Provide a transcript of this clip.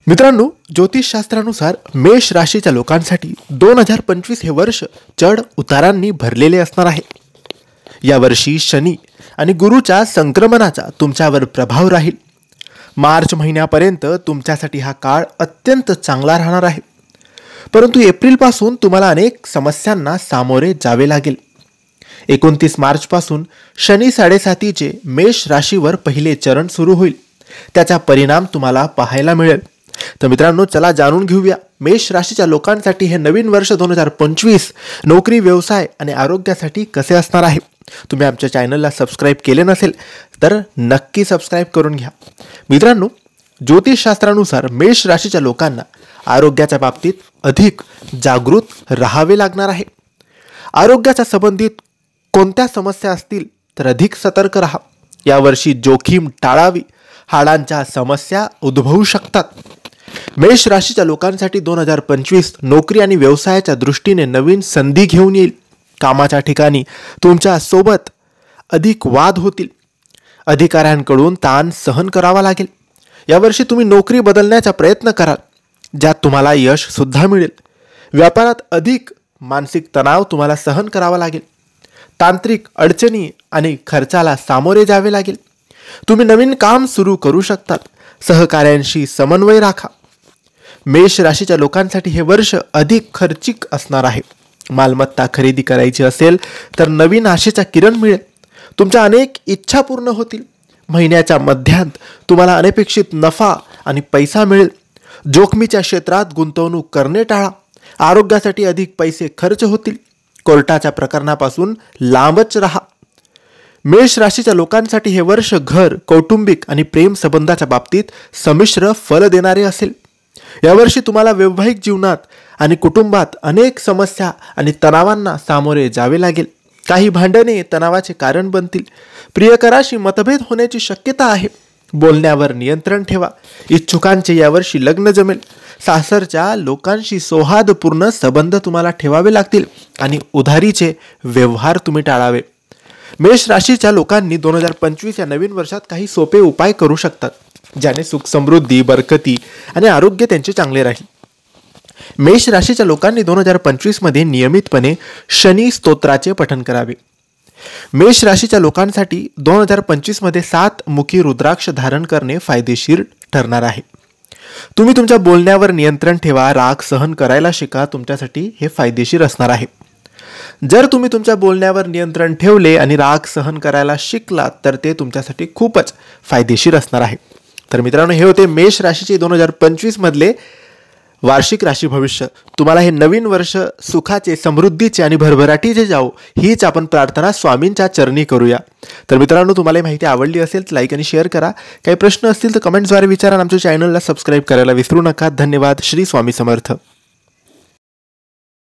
मित्रांनो, ज्योतिषशास्त्रानुसार मेष राशीच्या लोकांसाठी 2025 हे वर्ष चढ उतारांनी भरलेले असणार आहे। या वर्षी शनी आणि गुरुच्या संक्रमणाचा तुमच्यावर प्रभाव राहील। मार्च महिन्यापर्यंत तुमच्यासाठी हा काळ अत्यंत चांगला राहणार आहे, परंतु एप्रिल पासून तुम्हाला अनेक समस्यांना सामोरे जावे लागेल। 29 मार्च पासून शनी 7.5चे मेष राशीवर पहिले चरण सुरू होईल। त्याचा परिणाम तुम्हाला पाहायला मिळेल। तर मित्रांनो, चला जाणून घेऊया मेष राशीच्या लोकांसाठी हे नवीन वर्ष 2025 नोकरी, व्यवसाय आणि आरोग्यासाठी कसे असणार आहे। तुम्ही आमच्या चॅनलला सबस्क्राइब केले नसेल तर नक्की सबस्क्राइब करून घ्या। मित्रांनो, ज्योतिषशास्त्रानुसार मेष राशीच्या लोकांना आरोग्याच्या बाबतीत अधिक जागृत राहावे लागणार आहे। आरोग्याच्या संबंधित कोणत्या समस्या असतील तर अधिक सतर्क राहा। यावर्षी जोखीम टाळावी, हाडांच्या समस्या उद्भवू शकतात। मेष राशीच्या लोकांसाठी 2025 नोकरी आणि व्यवसायाच्या दृष्टीने नवीन संधी घेऊन येईल। कामाच्या ठिकाणी तुमच्या सोबत अधिक वाद होतील। अधिकाऱ्यांकडून ताण सहन करावा लागेल। यावर्षी तुम्ही नोकरी बदलण्याचा प्रयत्न कराल, ज्यात तुम्हाला यश सुद्धा मिळेल। व्यापारात अधिक मानसिक तणाव तुम्हाला सहन करावा लागेल। तांत्रिक अडचणी आणि खर्चाला सामोरे जावे लागेल। तुम्ही नवीन काम सुरू करू शकतात। सहकार्यांशी समन्वय राखा। मेष राशीच्या लोकांसाठी हे वर्ष अधिक खर्चिक असणार आहे। मालमत्ता खरेदी करायची असेल तर नवीन आशेचा किरण मिळेल। तुमच्या अनेक इच्छा पूर्ण होतील। महिन्याच्या मध्यांत तुम्हाला अनपेक्षित नफा आणि पैसा मिळेल। जोखमीच्या क्षेत्रात गुंतवणूक करणे टाळा। आरोग्यासाठी अधिक पैसे खर्च होतील। कोर्टाच्या प्रकरणापासून लांबच राहा। मेष राशीच्या लोकांसाठी हे वर्ष घर, कौटुंबिक आणि प्रेम संबंधाच्या बाबतीत संमिश्र फल देणारे असेल। यावर्षी तुम्हाला वैवाहिक जीवनात आणि कुटुंबात अनेक समस्या आणि तणावांना सामोरे जावे लागेल। काही भांडणे तणावाचे कारण बनतील। प्रियकराशी मतभेद होण्याची शक्यता आहे। बोलण्यावर नियंत्रण ठेवा। इच्छुकांचे यावर्षी लग्न जमेल। सासरच्या लोकांशी सौहार्दपूर्ण संबंध तुम्हाला ठेवावे लागतील आणि उधारीचे व्यवहार तुम्ही टाळावे। मेष राशीच्या लोकांनी 2025 या नवीन वर्षात काही सोपे उपाय करू शकतात, ज्याने सुख, समृद्धी, बरकती आणि आरोग्य त्यांचे चांगले राहील। मेष राशीच्या लोकांनी 2025 मध्ये नियमितपणे शनी स्तोत्राचे पठण करावे। मेष राशीच्या लोकांसाठी 2025 मध्ये 7 मुखी रुद्राक्ष धारण करणे फायदेशीर ठरणार आहे। तुम्ही तुमच्या बोलण्यावर नियंत्रण ठेवा। राग सहन करायला शिका। तुमच्यासाठी हे फायदेशीर असणार आहे। जर तुम्ही तुमच्या बोलण्यावर नियंत्रण ठेवले आणि राग सहन करायला शिकलात तर ते तुमच्यासाठी खूपच फायदेशीर असणार आहे। तर मित्रांनो, हे होते मेष राशीचे 2025 मधले वार्षिक राशी भविष्य। तुम्हाला हे नवीन वर्ष सुखाचे, समृद्धीचे आणि भरभराटीचे जाओ, हीच आपण प्रार्थना स्वामींच्या चरणी करूया। तर मित्रांनो, तुम्हाला ही माहिती आवडली असेल तर लाईक आणि शेअर करा। काही प्रश्न असतील तर कमेंट्सद्वारे विचारा। आमच्या चॅनलला सबस्क्राईब करायला विसरू नका। धन्यवाद। श्री स्वामी समर्थ।